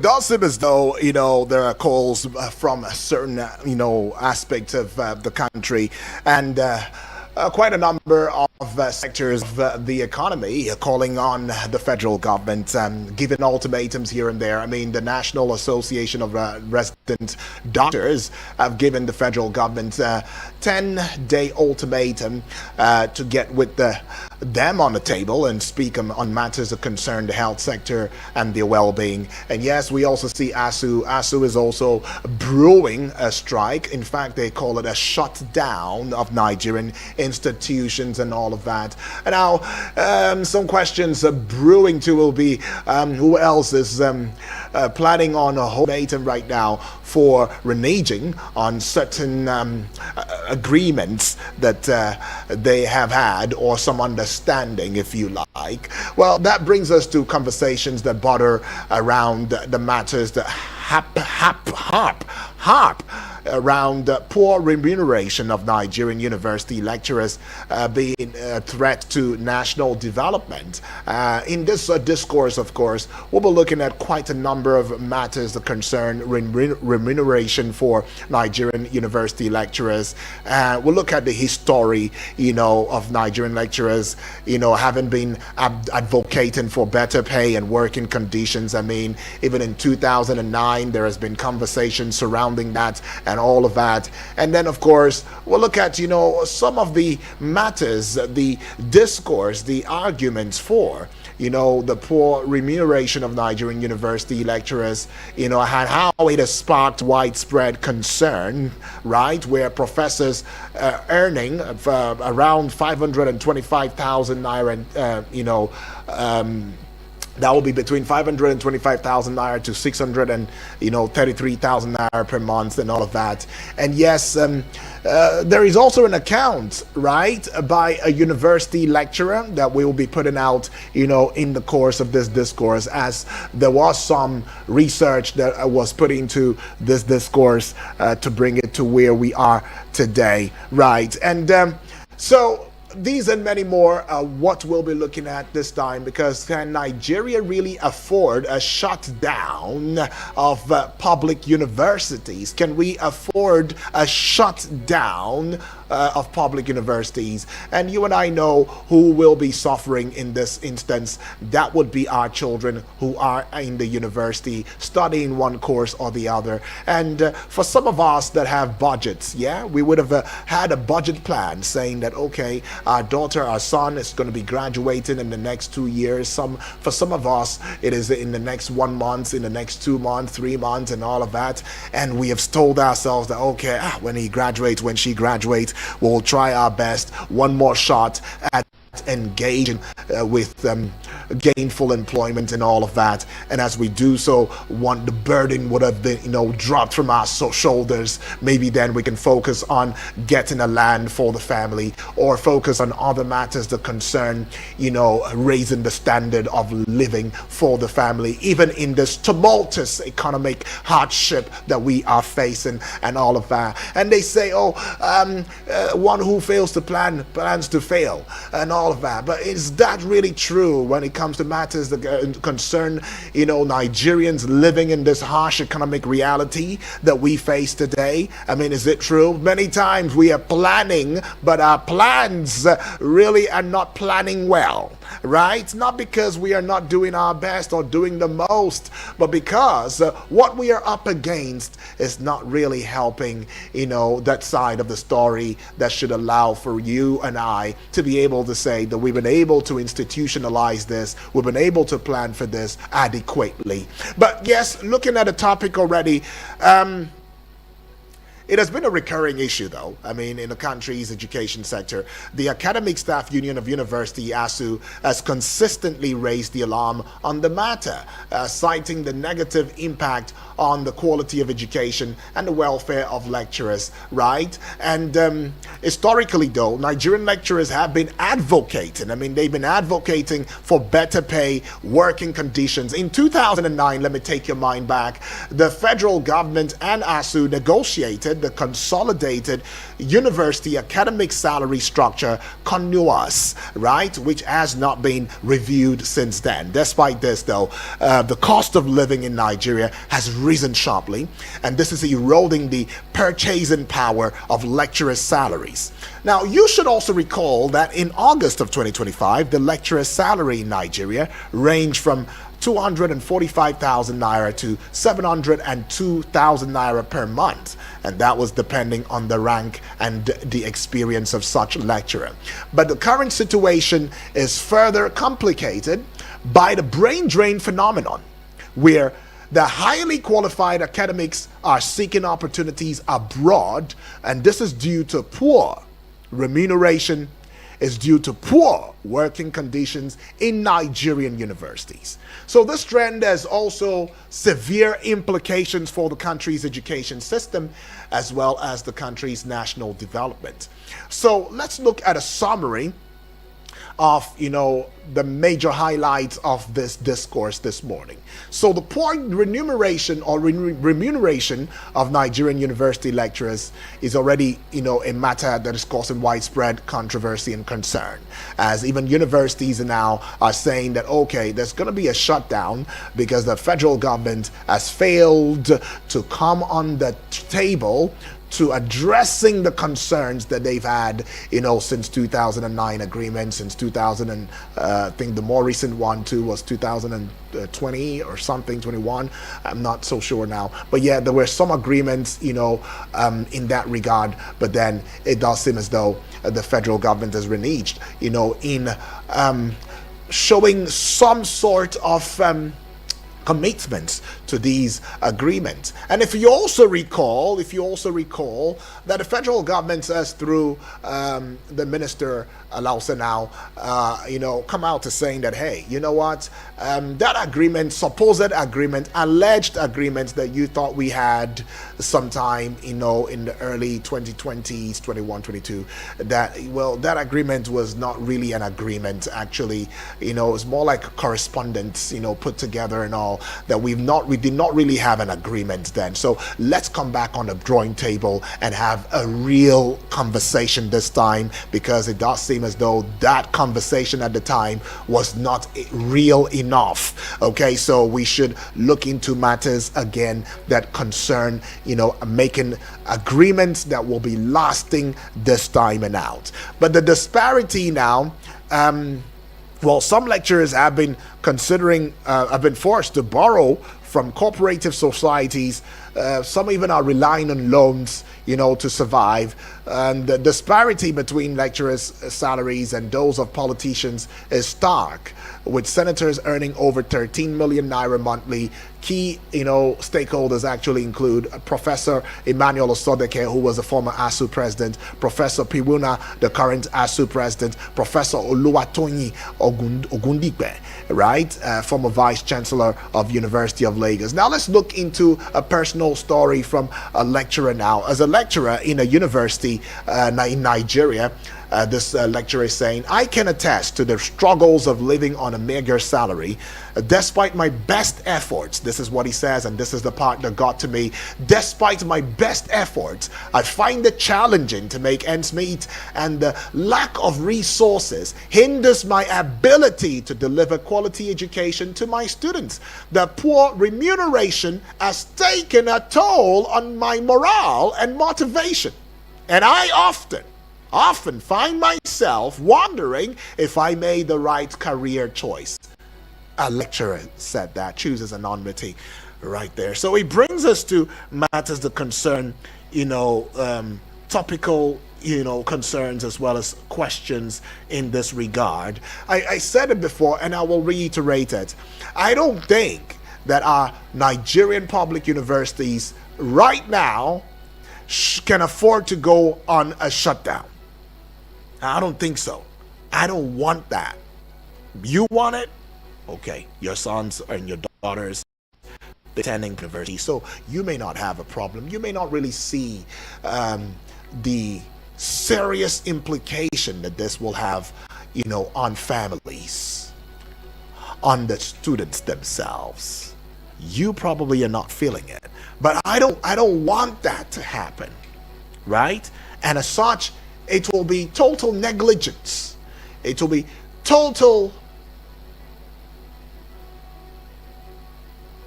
does seem as though, there are calls from a certain, aspect of the country, and quite a number of sectors of the economy calling on the federal government, giving ultimatums here and there. I mean, the National Association of Resident Doctors have given the federal government a 10-day ultimatum to get with them on the table and speak on matters that concern the health sector and their well-being. And yes, we also see ASU. ASU is also brewing a strike. In fact, they call it a shutdown of Nigerian institutions and all of that. And now, some questions brewing too will be who else is planning on a ultimatum right now for reneging on certain agreements that they have had, or some understanding, if you like. Well, that brings us to conversations that border around the matters that harp around poor remuneration of Nigerian university lecturers being a threat to national development. In this discourse, of course, we'll be looking at quite a number of matters that concern remuneration for Nigerian university lecturers. We'll look at the history, of Nigerian lecturers, having been advocating for better pay and working conditions. I mean, even in 2009, there has been conversation surrounding that and all of that. And then, of course, we'll look at, some of the matters, the discourse, the arguments for, the poor remuneration of Nigerian university lecturers, and how it has sparked widespread concern, right? Where professors earning around 525,000 naira, that will be between 525,000 naira to 633,000 naira per month and all of that. And yes, there is also an account, right, by a university lecturer that we will be putting out, in the course of this discourse, as there was some research that was put into this discourse to bring it to where we are today, right? And so these and many more are what we'll be looking at this time, because can Nigeria really afford a shutdown of public universities? Can we afford a shutdown of public universities? And you and I know who will be suffering in this instance. That would be our children who are in the university studying one course or the other. And for some of us that have budgets, we would have had a budget plan saying that, okay, our daughter, our son is going to be graduating in the next 2 years. For some of us, it is in the next 1 month, in the next 2 months, 3 months, and all of that. And we have told ourselves that, okay, when he graduates, when she graduates, we'll try our best, one more shot at engaging with gainful employment and all of that. And as we do so, the burden would have been dropped from our shoulders. Maybe then we can focus on getting a land for the family, or focus on other matters that concern raising the standard of living for the family, even in this tumultuous economic hardship that we are facing and all of that. And they say, one who fails to plan plans to fail and all of that. But is that really true when it comes to matters that concern Nigerians living in this harsh economic reality that we face today? I mean, is it true? Many times we are planning, but our plans really are not planning well, right? Not because we are not doing our best or doing the most, but because what we are up against is not really helping that side of the story that should allow for you and I to be able to say that we've been able to institutionalize this, we've been able to plan for this adequately. But yes, looking at the topic already, it has been a recurring issue, though. I mean, in the country's education sector, the Academic Staff Union of University, ASU, has consistently raised the alarm on the matter, citing the negative impact on the quality of education and the welfare of lecturers, right? And historically, though, Nigerian lecturers have been advocating. I mean, they've been advocating for better pay, working conditions. In 2009, let me take your mind back, the federal government and ASU negotiated created the Consolidated University Academic Salary Structure (CONUAS), right, which has not been reviewed since then. Despite this, though, the cost of living in Nigeria has risen sharply, and this is eroding the purchasing power of lecturers' salaries. Now, you should also recall that in August of 2025, the lecturer's salary in Nigeria ranged from 245,000 naira to 702,000 naira per month, and that was depending on the rank and the experience of such lecturer. But the current situation is further complicated by the brain drain phenomenon, where the highly qualified academics are seeking opportunities abroad, and this is due to poor remuneration, is due to poor working conditions in Nigerian universities. So this trend has also severe implications for the country's education system as well as the country's national development. So let's look at a summary of, the major highlights of this discourse this morning. So the poor remuneration of Nigerian university lecturers is already, a matter that is causing widespread controversy and concern, as even universities now are saying that, okay, there's going to be a shutdown because the federal government has failed to come on the table to addressing the concerns that they've had, since 2009 agreement, since 2000, and I think the more recent one too was 2020 or something, 21. I'm not so sure now, but yeah, there were some agreements, in that regard. But then it does seem as though the federal government has reneged, in showing some sort of commitments to these agreements. And if you also recall that the federal government says through the minister Alausa now, come out to saying that, hey, you know what, that agreement, supposed agreement, alleged agreement that you thought we had sometime, in the early 2020s, 21, 22, that agreement was not really an agreement. Actually, it's more like correspondence, put together and all, that we did not really have an agreement then. So let's come back on the drawing table and have a real conversation this time, because it does seem as though that conversation at the time was not real enough. Okay, so we should look into matters again that concern, making agreements that will be lasting this time and out. But the disparity now, some lecturers have been have been forced to borrow from cooperative societies. Some even are relying on loans, to survive. And the disparity between lecturers' salaries and those of politicians is stark, with senators earning over 13 million naira monthly. Key, stakeholders actually include Professor Emmanuel Osodeke, who was a former ASU president, Professor Piwuna, the current ASU president, Professor Oluwatoyin Ogundipe, right, former vice chancellor of University of Lagos. Now let's look into a personal story from a lecturer now. As a lecturer in a university in Nigeria, this lecturer is saying, I can attest to the struggles of living on a meager salary. Despite my best efforts, this is what he says, and this is the part that got to me. Despite my best efforts, I find it challenging to make ends meet, and the lack of resources hinders my ability to deliver quality education to my students. The poor remuneration has taken a toll on my morale and motivation, and I often find myself wondering if I made the right career choice. A lecturer said that, chooses anonymity right there. So it brings us to matters that concern, topical, concerns as well as questions in this regard. I said it before and I will reiterate it. I don't think that our Nigerian public universities right now can afford to go on a shutdown. I don't think so. I don't want that. You want it? Okay, your sons and your daughters attending university, so you may not have a problem. You may not really see the serious implication that this will have, on families, on the students themselves. You probably are not feeling it, but I don't want that to happen. right? And as such, it will be total negligence. It will be total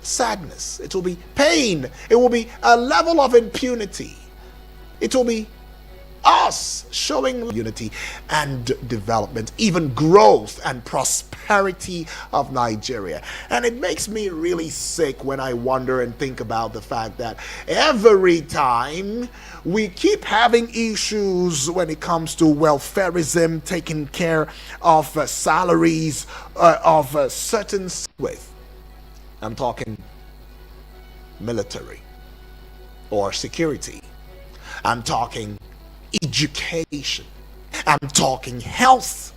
sadness. It will be pain. It will be a level of impunity. It will be us showing unity and development, even growth and prosperity of Nigeria. And it makes me really sick when I wonder and think about the fact that every time we keep having issues when it comes to welfareism, taking care of salaries of certain with. I'm talking military or security. I'm talking education. I'm talking health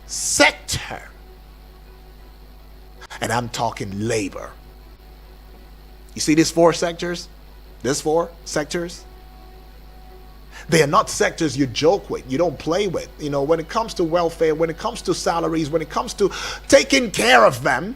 sector. And I'm talking labor. You see these four sectors? These four sectors? They are not sectors you joke with, you don't play with. You know, when it comes to welfare, when it comes to salaries, when it comes to taking care of them,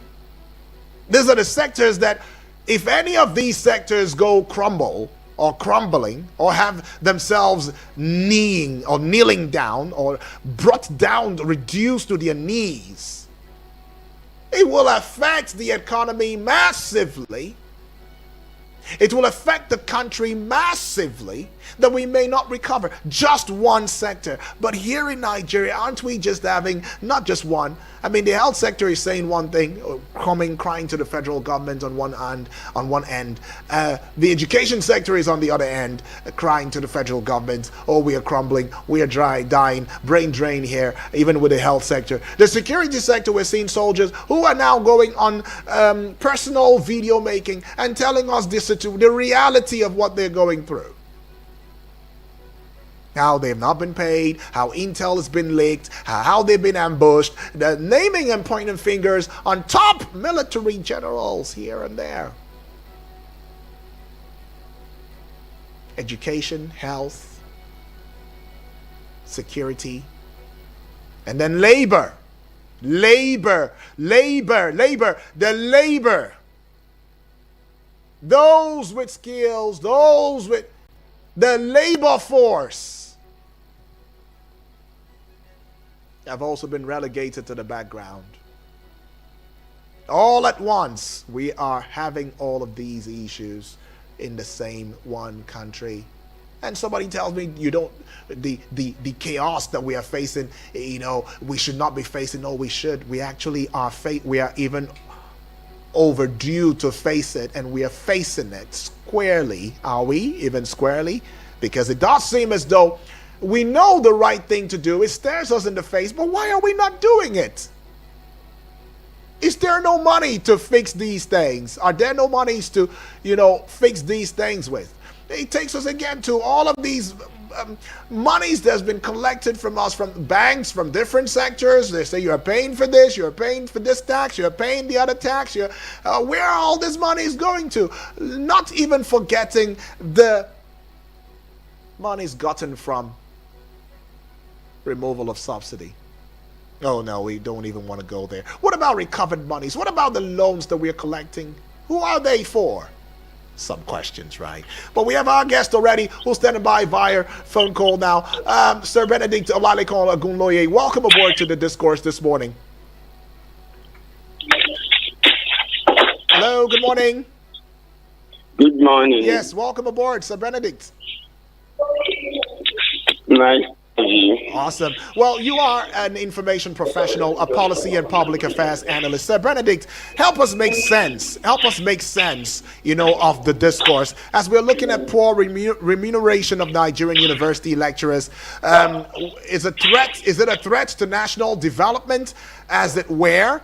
these are the sectors that if any of these sectors go crumble, or crumbling, or have themselves kneeling down, or brought down, reduced to their knees, it will affect the economy massively. It will affect the country massively, that we may not recover just one sector. But here in Nigeria, aren't we just having not just one? I mean, the health sector is saying one thing, crying to the federal government on one end. The education sector is on the other end, crying to the federal government. Oh, we are crumbling, we are dying, brain drain here, even with the health sector. The security sector, we're seeing soldiers who are now going on personal video making and telling us the reality of what they're going through. How they have not been paid, how intel has been leaked, how they've been ambushed, the naming and pointing fingers on top military generals here and there. Education, health, security, and then labor. The labor. Those with skills, those with the labor force have also been relegated to the background. All at once, we are having all of these issues in the same one country. And somebody tells me the chaos that we are facing, you know, we should not be facing. No, we should. We actually are we are even overdue to face it, and we are facing it squarely. Are we even squarely? Because it does seem as though we know the right thing to do. It stares us in the face, but why are we not doing it? Is there no money to fix these things? Are there no monies to, fix these things with? It takes us again to all of these monies that's been collected from us, from banks, from different sectors. They say you're paying for this, you're paying for this tax, you're paying the other tax. Where all this money is going to? Not even forgetting the monies gotten from removal of subsidy. Oh no, we don't even want to go there. What about recovered monies? What about the loans that we're collecting? Who are they for? Some questions, right? But we have our guest already who's standing by via phone call now. Sir Benedict Olalekon Agunloye, welcome aboard to the discourse this morning. Hello, good morning. Good morning. Yes, welcome aboard, Sir Benedict. Nice. Awesome. Well, you are an information professional, a policy and public affairs analyst. Sir Benedict, help us make sense. Of the discourse as we're looking at poor remuneration of Nigerian university lecturers. Is it a threat to national development, as it were?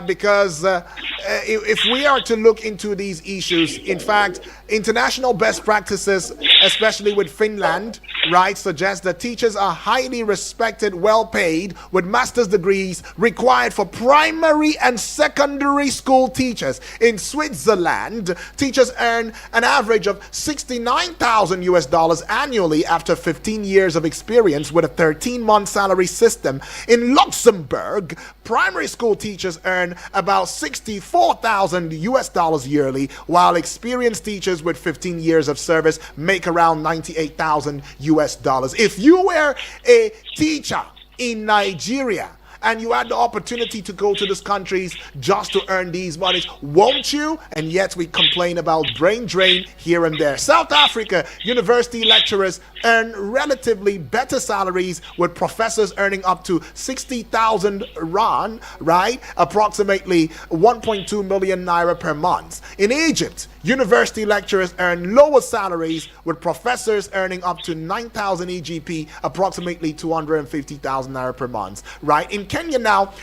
Because if we are to look into these issues, in fact, international best practices, especially with Finland, right, suggest that teachers are highly respected, well paid, with master's degrees required for primary and secondary school teachers. In Switzerland, teachers earn an average of 69,000 US dollars annually after 15 years of experience with a 13-month salary system. In Luxembourg, primary school teachers earn about 64,000 US dollars yearly, while experienced teachers with 15 years of service make around 98,000 US dollars. If you were a teacher in Nigeria and you had the opportunity to go to these countries just to earn these monies, won't you? And yet we complain about brain drain here and there. South Africa, university lecturers earn relatively better salaries, with professors earning up to 60,000 rand, right? Approximately 1.2 million naira per month. In Egypt, university lecturers earn lower salaries, with professors earning up to 9,000 EGP, approximately 250,000 naira per month, right? In Kenya now,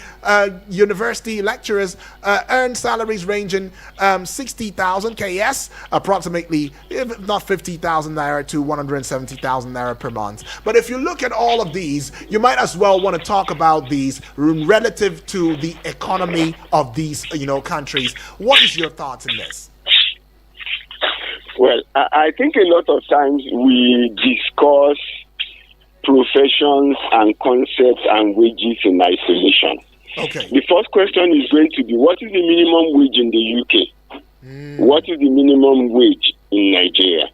university lecturers earn salaries ranging 60,000 KS, approximately, if not 50,000 naira to 170,000 naira per month. But if you look at all of these, you might as well want to talk about these relative to the economy of these, countries. What is your thoughts in this? Well, I think a lot of times we discuss professions and concepts and wages in isolation. Okay. The first question is going to be, what is the minimum wage in the UK? What is the minimum wage in Nigeria?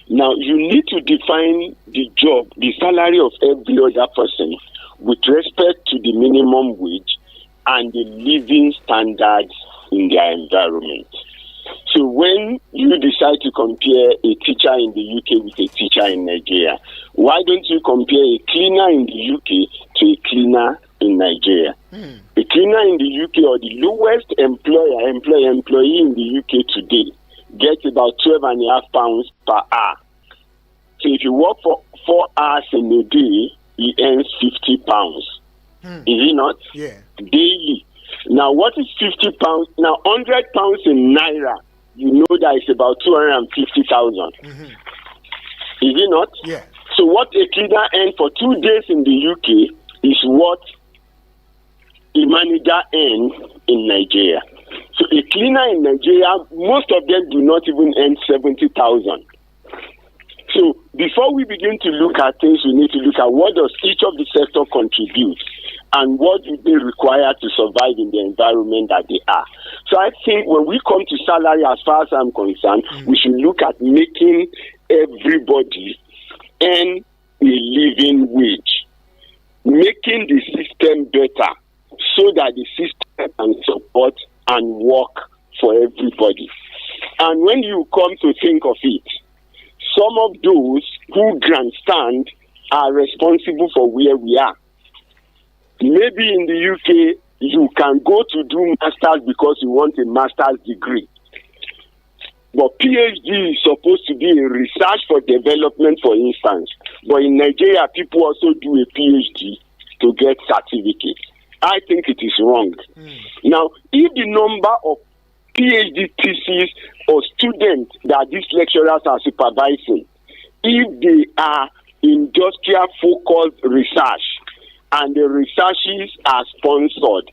Now, you need to define the job, the salary of every other person with respect to the minimum wage and the living standards in their environment. So when you decide to compare a teacher in the UK with a teacher in Nigeria, why don't you compare a cleaner in the UK to a cleaner in Nigeria? A cleaner in the UK, or the lowest employee in the UK today, gets about £12.5 per hour. So if you work for 4 hours in a day, he earns £50. Is he not? Yeah. Daily. Now, what is £50? Now, £100 in naira, you know that it's about 250,000. Is it not? Yeah. So what a cleaner earns for 2 days in the UK is what a manager earns in Nigeria. So a cleaner in Nigeria, most of them do not even earn 70,000. So before we begin to look at things, we need to look at what does each of the sector contribute and what do they require to survive in the environment that they are. So I think when we come to salary, as far as I'm concerned, we should look at making everybody earn a living wage, making the system better so that the system can support and work for everybody. And when you come to think of it, some of those who grandstand are responsible for where we are. Maybe in the UK, you can go to do masters because you want a master's degree. But PhD is supposed to be a research for development, for instance. But in Nigeria, people also do a PhD to get certificates. I think it is wrong. Now, if the number of PhD theses or students that these lecturers are supervising, if they are industrial-focused research and the researches are sponsored,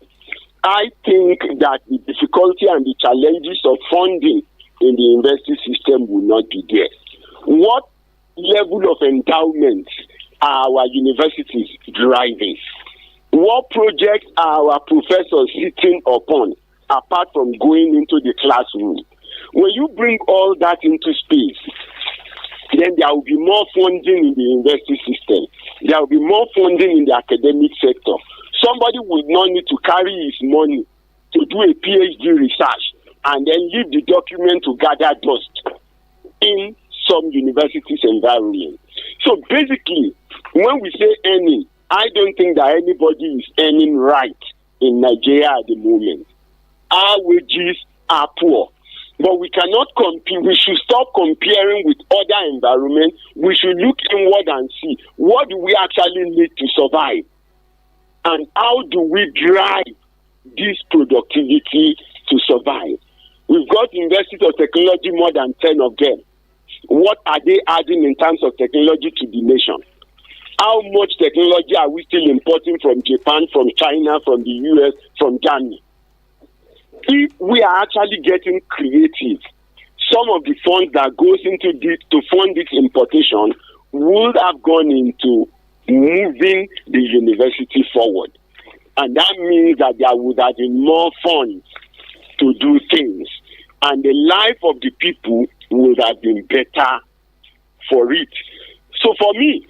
I think that the difficulty and the challenges of funding in the university system will not be there. What level of endowment are our universities driving? What projects are our professors sitting upon, apart from going into the classroom? When you bring all that into space, then there will be more funding in the university system. There will be more funding in the academic sector. Somebody will not need to carry his money to do a PhD research and then leave the document to gather dust in some universities' environment. So basically, when we say earning, I don't think that anybody is earning right in Nigeria at the moment. Our wages are poor. But we cannot compare. We should stop comparing with other environments. We should look inward and see what do we actually need to survive, and how do we drive this productivity to survive. We've got universities of technology, more than 10 of them. What are they adding in terms of technology to the nation? How much technology are we still importing from Japan, from China, from the US, from Germany? If we are actually getting creative, some of the funds that goes into this to fund this importation would have gone into moving the university forward. And that means that there would have been more funds to do things. And the life of the people would have been better for it. So for me,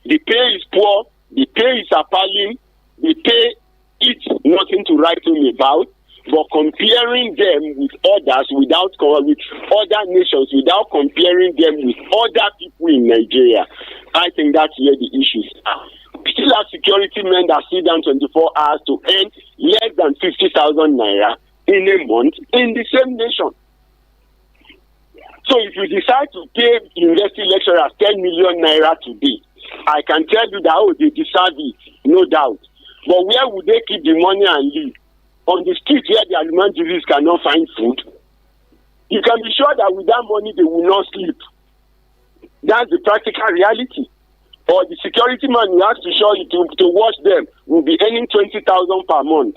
the pay is poor, the pay is appalling, the pay is nothing to write home about, but comparing them with others with other nations, without comparing them with other people in Nigeria, I think that's where the issues are. We still have security men that sit down 24 hours to earn less than 50,000 naira in a month in the same nation. So if you decide to pay university lecturers 10 million naira today, I can tell you that, they deserve it, no doubt. But where would they keep the money and live? On the street where the Alimandiris cannot find food? You can be sure that with that money they will not sleep. That's the practical reality. Or the security man who has to show you to watch them will be earning 20,000 per month,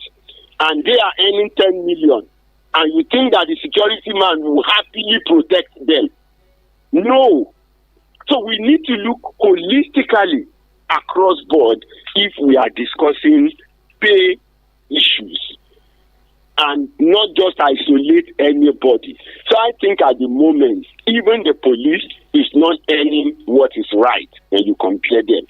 and they are earning 10 million. And you think that the security man will happily protect them? No. So we need to look holistically across board if we are discussing pay issues, and not just isolate anybody. So I think at the moment, even the police is not earning what is right when you compare them.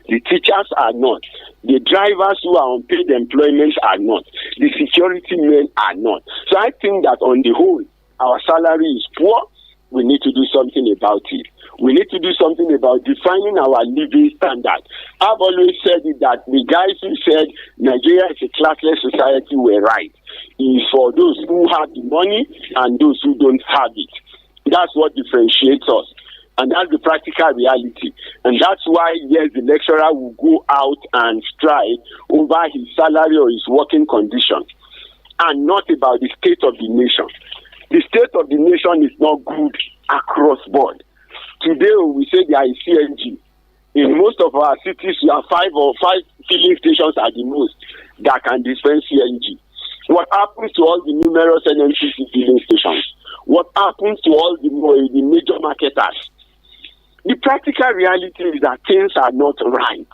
The teachers are not. The drivers who are on paid employment are not. The security men are not. So I think that on the whole, our salary is poor. We need to do something about it. We need to do something about defining our living standard. I've always said it that the guys who said Nigeria is a classless society were right. It's for those who have the money and those who don't have it. That's what differentiates us. And that's the practical reality. And that's why, yes, the lecturer will go out and strike over his salary or his working conditions, and not about the state of the nation. The state of the nation is not good across board. Today, we say there is CNG. In most of our cities, we have five filling stations at the most that can dispense CNG. What happens to all the numerous NNCC filling stations? What happens to all the major marketers? The practical reality is that things are not right.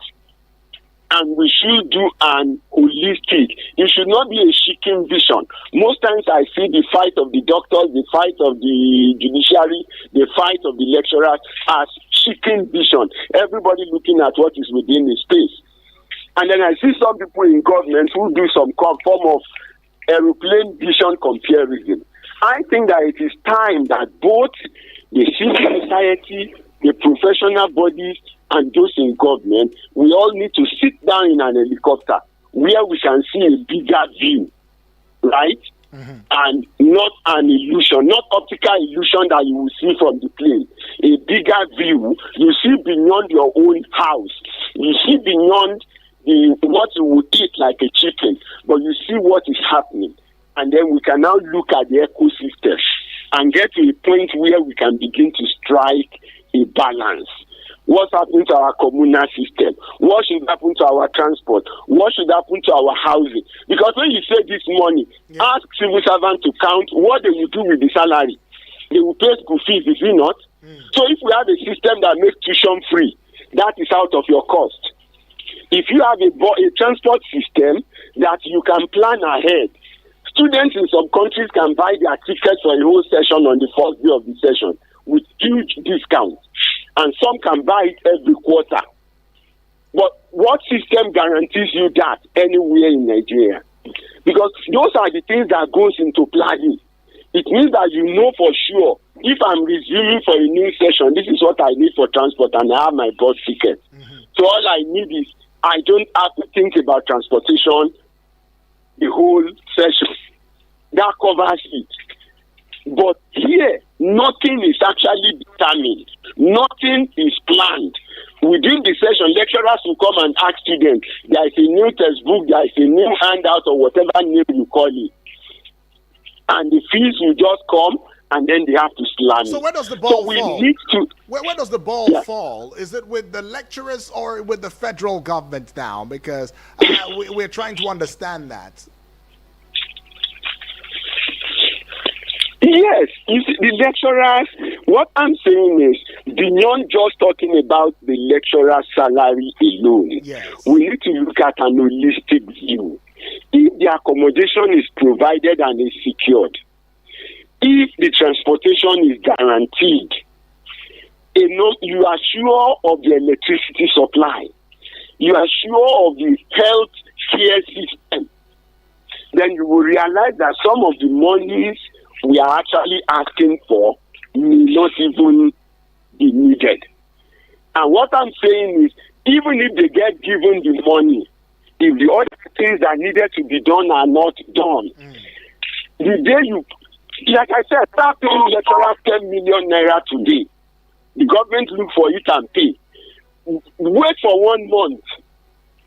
And we should do an holistic. It should not be a chicken vision. Most times I see the fight of the doctors, the fight of the judiciary, the fight of the lecturers as chicken vision. Everybody looking at what is within the space. And then I see some people in government who do some form of aeroplane vision comparison. I think that it is time that both the civil society, the professional bodies, and those in government, we all need to sit down in an helicopter where we can see a bigger view, right? Mm-hmm. And not an illusion, not optical illusion that you will see from the plane. A bigger view, you see beyond your own house. You see beyond what you would eat like a chicken, but you see what is happening. And then we can now look at the ecosystem and get to a point where we can begin to strike a balance. What's happening to our communal system? What should happen to our transport? What should happen to our housing? Because when you say this money, ask civil servants to count what they will do with the salary. They will pay school fees, is it not? So if we have a system that makes tuition free, that is out of your cost. If you have a transport system that you can plan ahead, students in some countries can buy their tickets for a whole session on the first day of the session with huge discounts. And some can buy it every quarter. But what system guarantees you that anywhere in Nigeria? Because those are the things that goes into planning. It means that you know for sure, if I'm resuming for a new session, this is what I need for transport and I have my bus ticket. Mm-hmm. So all I need is, I don't have to think about transportation the whole session. That covers it. But here, nothing is actually determined. Nothing is planned. Within the session, lecturers will come and ask students, there is a new textbook, there is a new handout, or whatever name you call it. And the fees will just come, and then they have to slam So it. where does the So ball we fall? need to. Where does the ball Yeah. fall? Is it with the lecturers or with the federal government now? Because we're trying to understand that. Yes, you see, the lecturers, what I'm saying is, beyond just talking about the lecturer salary alone, Yes. we need to look at an holistic view. If the accommodation is provided and is secured, if the transportation is guaranteed, you are sure of the electricity supply, you are sure of the health care system, then you will realize that some of the monies we are actually asking for may not even be needed. And what I'm saying is, even if they get given the money, if the other things that needed to be done are not done, the day you, like I said, start paying lecturers 10 million naira today, the government look for it and pay. Wait for 1 month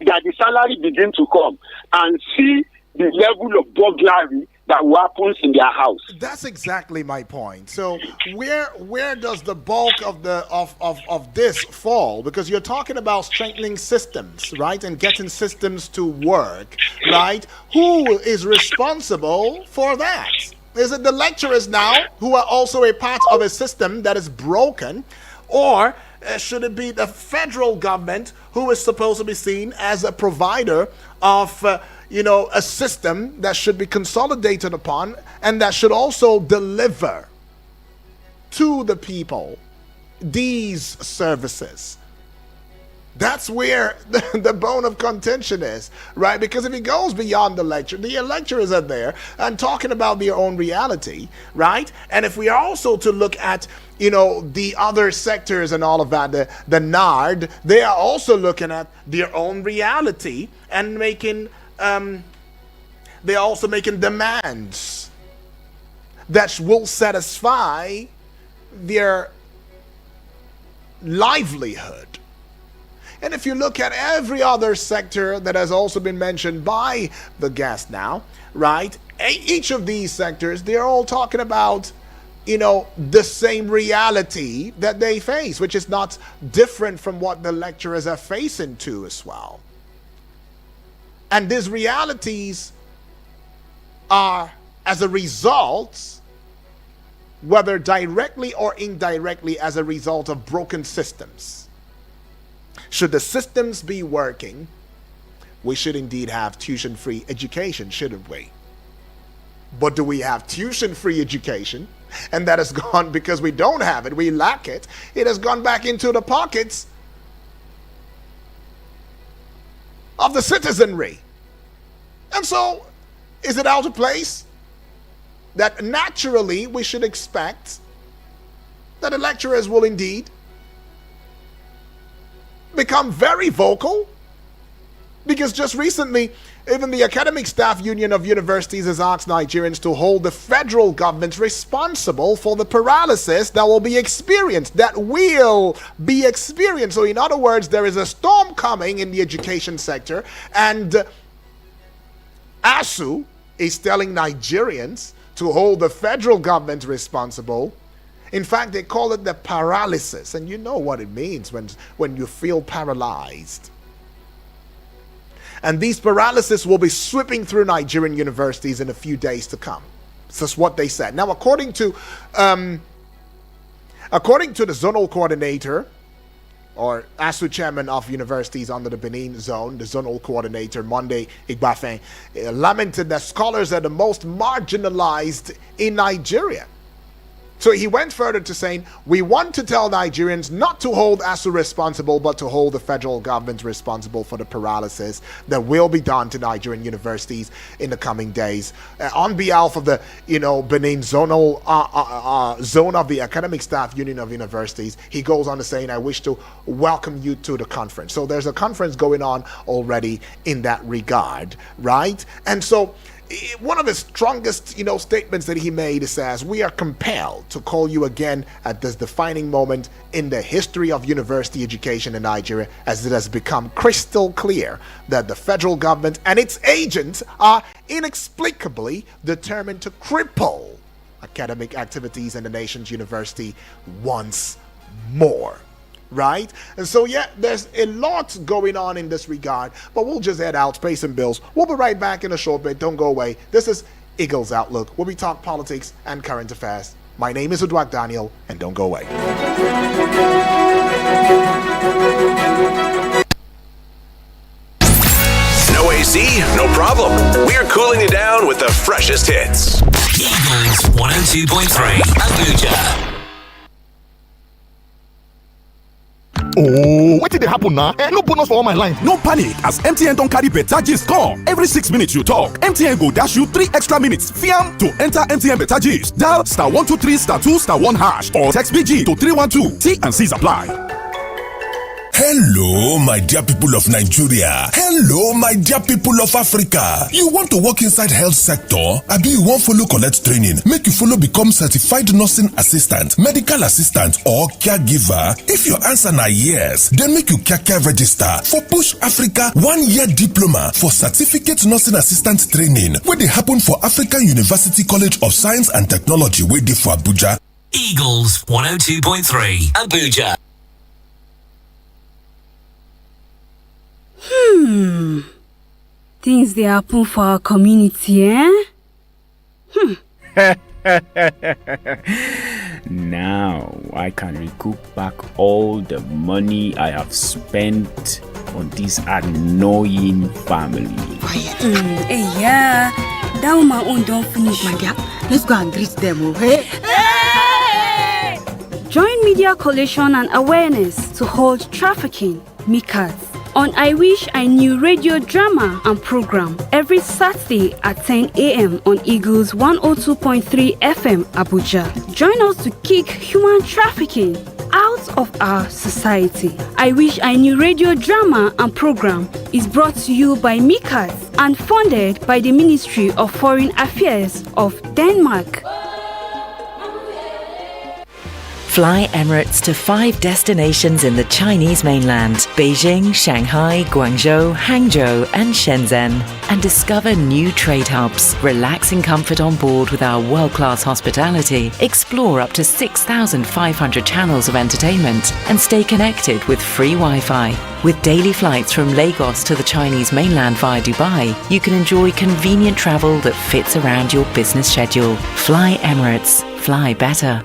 that the salary begin to come and see the level of burglary that happens in their house. That's exactly my point. So where does the bulk of the of this fall? Because you're talking about strengthening systems, right, and getting systems to work, right? Who is responsible for that? Is it the lecturers now who are also a part of a system that is broken, or should it be the federal government who is supposed to be seen as a provider of a system that should be consolidated upon and that should also deliver to the people these services? That's where the bone of contention is, right? Because if it goes beyond the lecturers are there and talking about their own reality, right? And if we are also to look at, the other sectors and all of that, the NARD, they are also looking at their own reality and making, they're also making demands that will satisfy their livelihood. And if you look at every other sector that has also been mentioned by the guest now, right? Each of these sectors, they're all talking about, the same reality that they face, which is not different from what the lecturers are facing too as well. And these realities are, as a result, whether directly or indirectly, as a result of broken systems. Should the systems be working, we should indeed have tuition-free education, shouldn't we? But do we have tuition-free education? And that has gone, because we don't have it, we lack it, it has gone back into the pockets of the citizenry. And so, is it out of place that naturally we should expect that the lecturers will indeed become very vocal? Because just recently, even the Academic Staff Union of Universities has asked Nigerians to hold the federal government responsible for the paralysis that will be experienced. So in other words, there is a storm coming in the education sector, and ASU is telling Nigerians to hold the federal government responsible. In fact, they call it the paralysis, and you know what it means when you feel paralyzed. And these paralysis will be sweeping through Nigerian universities in a few days to come. That's what they said. Now, according to the zonal coordinator, or ASU chairman of universities under the Benin zone, the zonal coordinator, Monday Igbafen, lamented that scholars are the most marginalized in Nigeria. So he went further to saying, we want to tell Nigerians not to hold ASU responsible, but to hold the federal government responsible for the paralysis that will be done to Nigerian universities in the coming days. On behalf of the, Benin zonal zone of the Academic Staff Union of Universities, he goes on to saying, I wish to welcome you to the conference. So there's a conference going on already in that regard, right? And so one of the strongest, statements that he made says, we are compelled to call you again at this defining moment in the history of university education in Nigeria, as it has become crystal clear that the federal government and its agents are inexplicably determined to cripple academic activities in the nation's university once more. Right? And so, yeah, there's a lot going on in this regard, but we'll just head out, pay some bills. We'll be right back in a short bit. Don't go away. This is Eagles Outlook, where we talk politics and current affairs. My name is Udwak Daniel, and don't go away. No AC? No problem. We're cooling you down with the freshest hits. Eagles 102.3 Abuja. Oh, what did happen now? No bonus for all my line. No panic, as MTN don't carry better gist come. Every 6 minutes you talk, MTN go dash you 3 extra minutes. Fiam to enter MTN better gist. Dial *123*2*1# or text BG to 312. T and C's apply. Hello, my dear people of Nigeria. Hello, my dear people of Africa. You want to work inside health sector? Abi you want follow collect training? Make you follow become certified nursing assistant, medical assistant or caregiver? If your answer na yes, then make you kaka register for Push Africa 1-year diploma for certificate nursing assistant training wey dey happen for African University College of Science and Technology wey dey for Abuja. Eagles 102.3 Abuja. Things they happen for our community, eh? Now I can recoup back all the money I have spent on this annoying family. Hey, yeah. That woman own don't finish. My dear, let's go and greet them, okay? Hey! Join Media Coalition and Awareness to hold trafficking, MICAS, on I Wish I Knew radio drama and program every Saturday at 10 a.m. on Eagles 102.3 FM Abuja. Join us to kick human trafficking out of our society. I Wish I Knew radio drama and program is brought to you by MICAS and funded by the Ministry of Foreign Affairs of Denmark. Fly Emirates to 5 destinations in the Chinese mainland, Beijing, Shanghai, Guangzhou, Hangzhou and Shenzhen, and discover new trade hubs. Relax in comfort on board with our world-class hospitality, explore up to 6,500 channels of entertainment, and stay connected with free Wi-Fi. With daily flights from Lagos to the Chinese mainland via Dubai, you can enjoy convenient travel that fits around your business schedule. Fly Emirates. Fly better.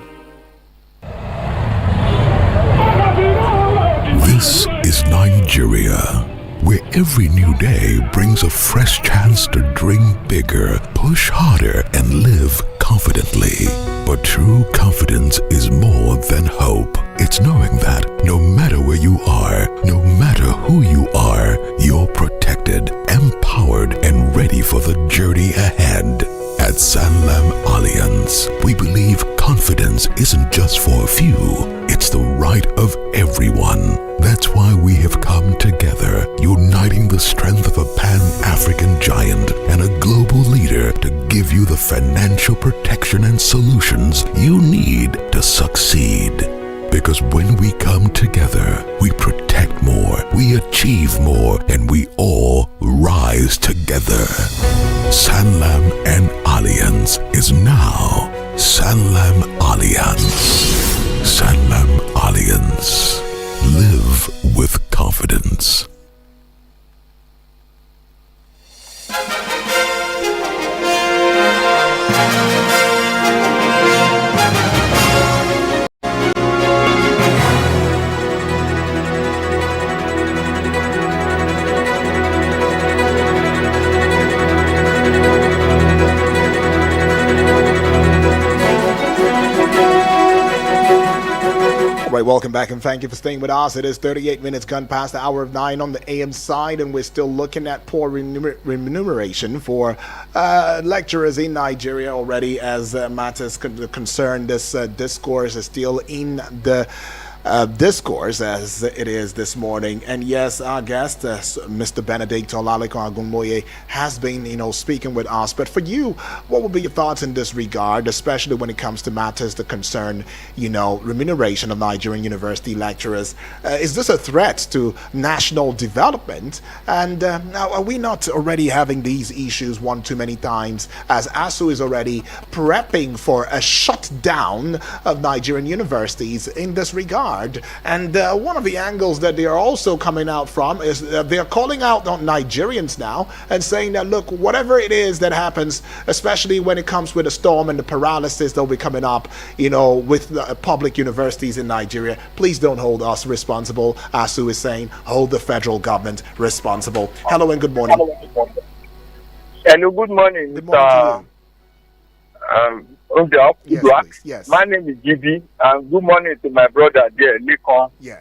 This is Nigeria, where every new day brings a fresh chance to dream bigger, push harder, and live confidently. But true confidence is more than hope. It's knowing that no matter where you are, no matter who you are, you're protected, empowered, and ready for the journey ahead. At Sanlam Alliance, we believe confidence isn't just for a few, it's the right of everyone. That's why we have come together, uniting the strength of a Pan-African giant and a global leader to give you the financial protection and solutions you need to succeed. Because when we come together, we protect more, we achieve more, and we all rise together. Sanlam and Alliance is now Sanlam Alliance. Sanlam Alliance. Live with confidence. Right, welcome back and thank you for staying with us. It is 38 minutes gone past the hour of 9 on the AM side, and we're still looking at poor remuneration for lecturers in Nigeria already, as matters concern. This discourse is still in the discourse as it is this morning. And yes, our guest, Mr. Benedict Olaleko Agunmoye, has been, speaking with us. But for you, what would be your thoughts in this regard, especially when it comes to matters that concern, remuneration of Nigerian university lecturers? Is this a threat to national development? And now, are we not already having these issues one too many times, as ASU is already prepping for a shutdown of Nigerian universities in this regard? And one of the angles that they are also coming out from is they're calling out on Nigerians now and saying that, look, whatever it is that happens, especially when it comes with the storm and the paralysis that will be coming up, with the public universities in Nigeria, please don't hold us responsible. ASU is saying, hold the federal government responsible. Hello and good morning. Hello, good morning. Good morning to you. Yes, please. Yes. My name is GB, and good morning to my brother there, Nikon. Yeah.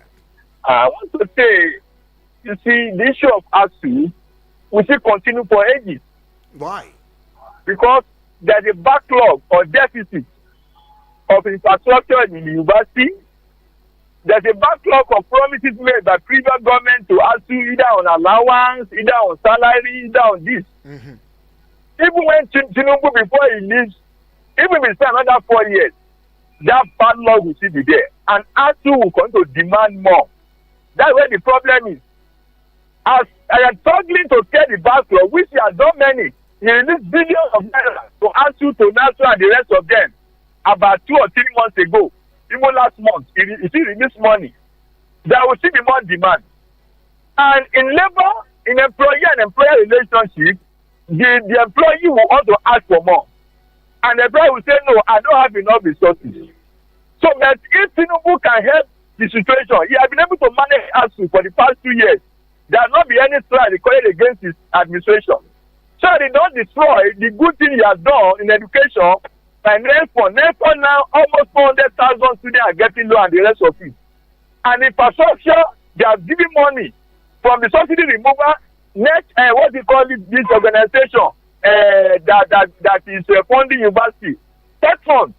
I want to say, you see, the issue of ASU will still continue for ages. Why? Because there's a backlog or deficit of infrastructure in the university. There's a backlog of promises made by previous government to ASU, either on allowance, either on salary, either on this. Mm-hmm. Even when Tinubu, before he leaves, even if it's another 4 years, that backlog will still be there. And ASU will continue to demand more. That's where the problem is. As I am struggling to get the backlog, which he has done many, he released billions of naira to ASU, to NASU, and the rest of them about 2 or 3 months ago. Even last month, he released money. There will still be more demand. And in labor, in employee and employer relationship, the employee will also ask for more. And the employer will say, no, I don't have enough resources. So that if Tinubu can help the situation, he has been able to manage ASU for the past 2 years. There has not been any strike recorded against his administration. So they don't destroy the good thing he has done in education by NEFON. NEFON now, almost 400,000 students are getting low and the rest of it. And infrastructure, they are giving money from the subsidy removal. What do you call it, this organization that is funding university. Tech funds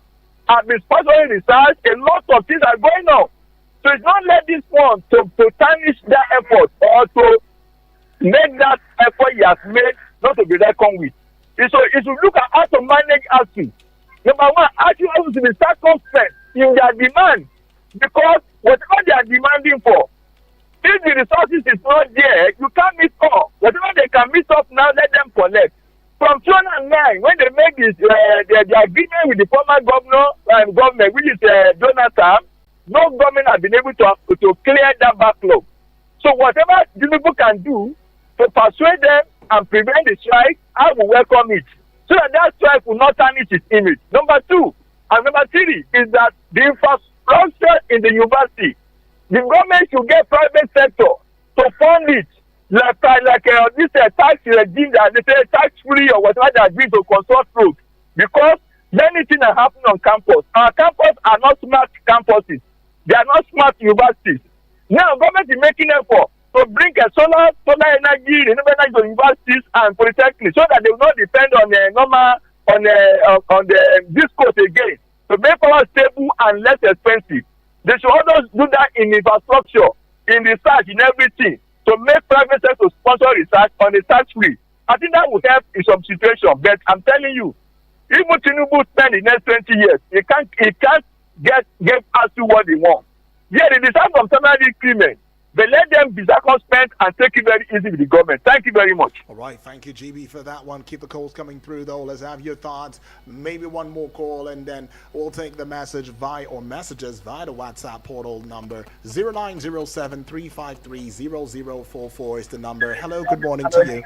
have been sponsoring research. A lot of things are going on. So it's not let this fund to tarnish that effort or to make that effort he has made not to be reckoned with. So if you look at how to manage ASU, number one, ASU has to be circumspect in their demand, because whatever they are demanding for, if the resources is not there, you can't meet up. Whatever they can meet up now, let them collect. From 2009, when they make this the agreement with the former government, which is Jonathan, no government has been able to clear that backlog. So whatever Tinubu can do to persuade them and prevent the strike, I will welcome it, so that strike will not tarnish its image. Number two, and number three is that the infrastructure in the university, the government should get private sector to fund it, like this tax regime that they say tax free or whatever they are doing to construct roads, because many things are happening on campus. Our campus are not smart campuses. They are not smart universities. Now, government is making effort to bring a solar energy, renewable energy to universities and polytechnics, so that they will not depend on the discourse again, to make power stable and less expensive. They should also do that in infrastructure, in research, in everything, to make private sector sponsor research on the tax free. I think that will help in some situation. But I'm telling you, even Tinubu spend the next 20 years, he can't get us to what they want. Yeah, they decide from salary increment, but let them be circumspect and take it very easy with the government. Thank you very much. All right, thank you, GB, for that one. Keep the calls coming through, though. Let's have your thoughts. Maybe one more call, and then we'll take the messages via the WhatsApp portal number 0907-353-0044 is the number. Hello, good morning to you.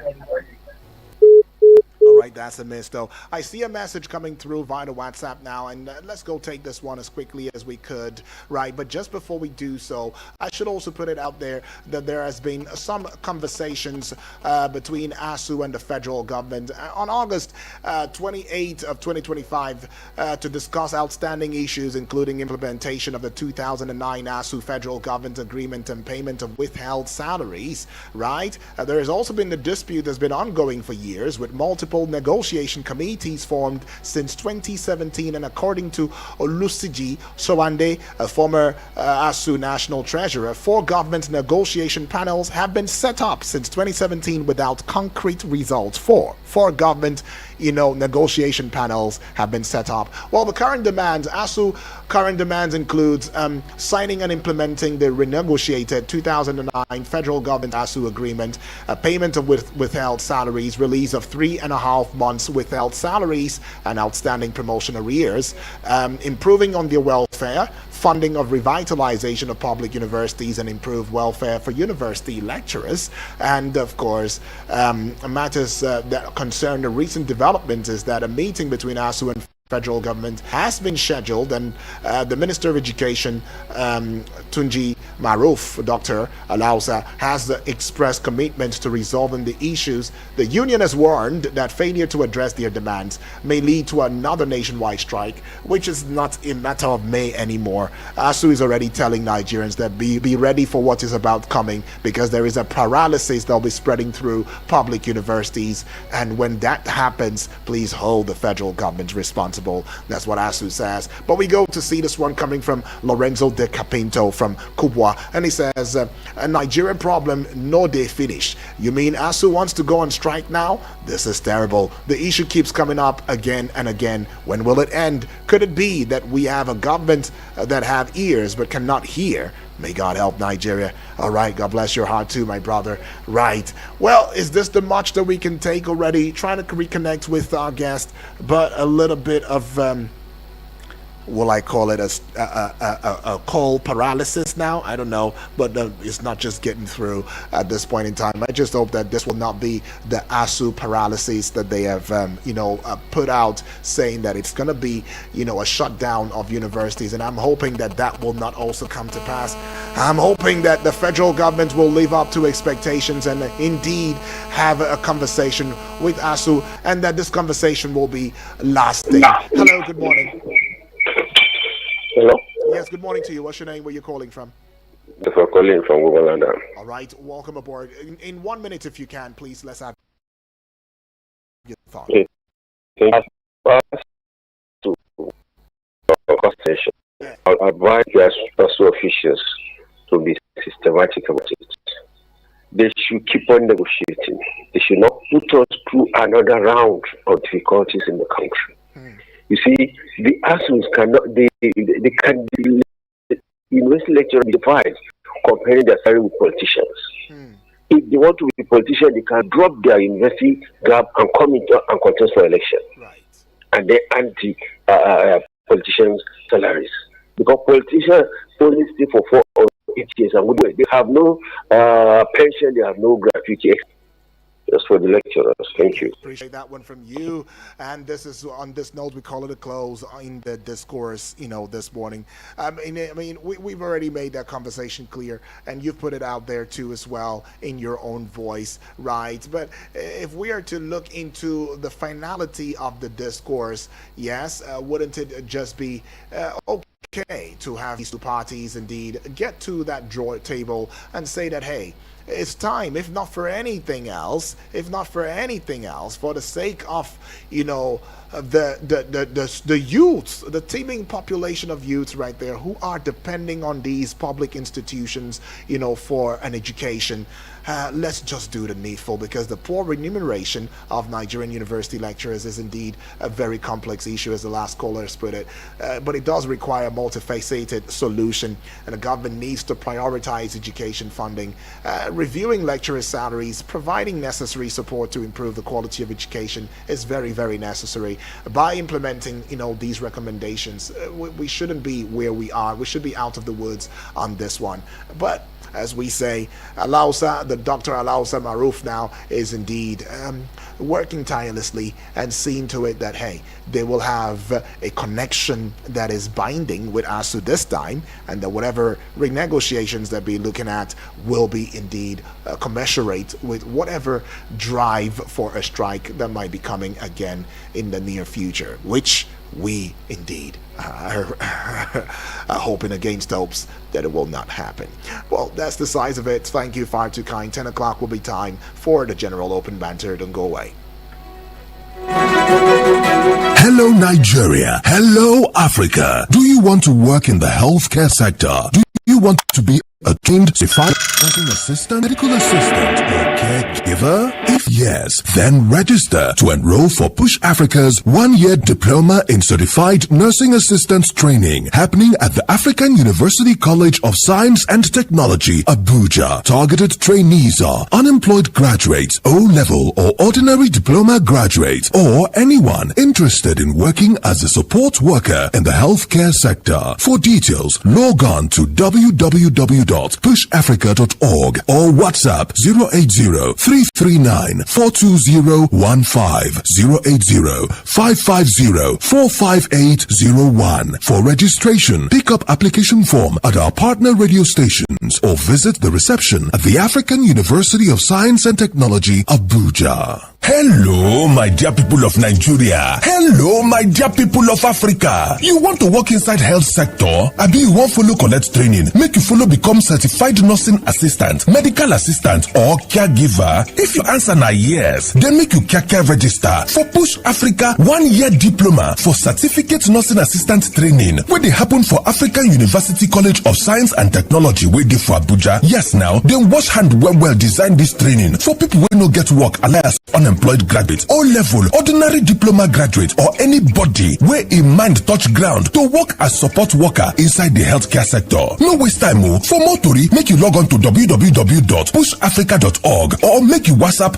All right, that's a miss, though. I see a message coming through via the WhatsApp now, and let's go take this one as quickly as we could, right? But just before we do so, I should also put it out there that there has been some conversations between ASU and the federal government on August 28th of 2025 to discuss outstanding issues, including implementation of the 2009 ASU federal government agreement and payment of withheld salaries, right? There has also been the dispute that's been ongoing for years with multiple negotiation committees formed since 2017, and according to Olusiji Sowande, a former ASU national treasurer, 4 government negotiation panels have been set up since 2017 without concrete results. Four government, negotiation panels have been set up. Well, the current demands, ASU current demands includes signing and implementing the renegotiated 2009 federal government ASU agreement, payment of withheld salaries, release of 3.5 months withheld salaries and outstanding promotion arrears, improving on their welfare, funding of revitalization of public universities and improved welfare for university lecturers, and of course matters that concern the recent development is that a meeting between ASU and federal government has been scheduled, and the Minister of Education, Tunji Maruf, Dr. Alausa, has expressed commitment to resolving the issues. The union has warned that failure to address their demands may lead to another nationwide strike, which is not a matter of may anymore. ASU is already telling Nigerians that be ready for what is about coming, because there is a paralysis that will be spreading through public universities, and when that happens, please hold the federal government responsible. That's what ASU says. But we go to see this one coming from Lorenzo De Capinto from Kubwa, and he says, a Nigerian problem, no day finish. You mean ASU wants to go on strike now? This is terrible. The issue keeps coming up again and again. When will it end? Could it be that we have a government that have ears but cannot hear? May God help Nigeria. All right, God bless your heart too, my brother. Right. Well, is this the much that we can take already? Trying to reconnect with our guest, but a little bit of will I call it a cold paralysis now? I don't know, but it's not just getting through at this point in time. I just hope that this will not be the ASU paralysis that they have, put out, saying that it's going to be, a shutdown of universities. And I'm hoping that that will not also come to pass. I'm hoping that the federal government will live up to expectations and indeed have a conversation with ASU, and that this conversation will be lasting. Hello, good morning. Hello? Yes, good morning to you. What's your name? Where you calling from? For calling from London. All right, welcome aboard. In 1 minute, if you can, please, let's have your thought. Okay. To conversation, I advise your special officials to be systematic about it. They should keep on negotiating. They should not put us through another round of difficulties in the country. You see, the ASUs cannot, they can be, university lecturers divide, comparing their salary with politicians. If they want to be politicians, they can drop their university gap and come into and contest for election. Right. And they anti-politicians' salaries. Because politicians only stay for 4 or 8 years and they have no pension, they have no gratuity. Just for the lecturers. Thank you. Appreciate that one from you. And this is on this note, we call it a close in the discourse, this morning. We've already made that conversation clear, and you've put it out there too as well in your own voice, right? But if we are to look into the finality of the discourse, yes, wouldn't it just be okay to have these two parties indeed get to that draw table and say that, hey, it's time, if not for anything else, for the sake of, the youths, the teeming population of youths right there who are depending on these public institutions, for an education. Let's just do the needful, because the poor remuneration of Nigerian university lecturers is indeed a very complex issue, as the last caller has put it. But it does require a multifaceted solution, and the government needs to prioritize education funding, reviewing lecturers' salaries, providing necessary support to improve the quality of education is very, very necessary. By implementing, these recommendations, we shouldn't be where we are. We should be out of the woods on this one. But as we say, the Dr. Alausa Maruf now is indeed working tirelessly and seeing to it that, hey, they will have a connection that is binding with ASU this time, and that whatever renegotiations they'll be looking at will be indeed commensurate with whatever drive for a strike that might be coming again in the near future, which we indeed are hoping against hopes that it will not happen. Well, that's the size of it. Thank you, far too kind. 10 o'clock will be time for the general open banter. Don't go away. Hello, Nigeria. Hello, Africa. Do you want to work in the healthcare sector? Do you want to be a trained certified nursing assistant, medical assistant, or caregiver? If yes, then register to enroll for Push Africa's 1-year diploma in certified nursing assistant training happening at the African University College of Science and Technology, Abuja. Targeted trainees are unemployed graduates, O-level or ordinary diploma graduates, or anyone interested in working as a support worker in the healthcare sector. For details, log on to www.pushafrica.org or WhatsApp 080-339-42015, 080-550-45801. For registration, pick up application form at our partner radio stations or visit the reception at the African University of Science and Technology, Abuja. Hello, my dear people of Nigeria. Hello, my dear people of Africa. You want to work inside health sector? Abi you want follow collect training? Make you follow become certified nursing assistant, medical assistant, or caregiver? If your answer na yes, then make you care register for Push Africa 1-year diploma for certificate nursing assistant training, where they happen for African University College of Science and Technology, where they for Abuja. Yes, now then wash hand well design this training for people who no get work, alias unemployed graduate, O-level, ordinary diploma graduate, or anybody where in mind touch ground to work as support worker inside the healthcare sector. No waste time. For more tori, make you log on to www.pushafrica.org or make you WhatsApp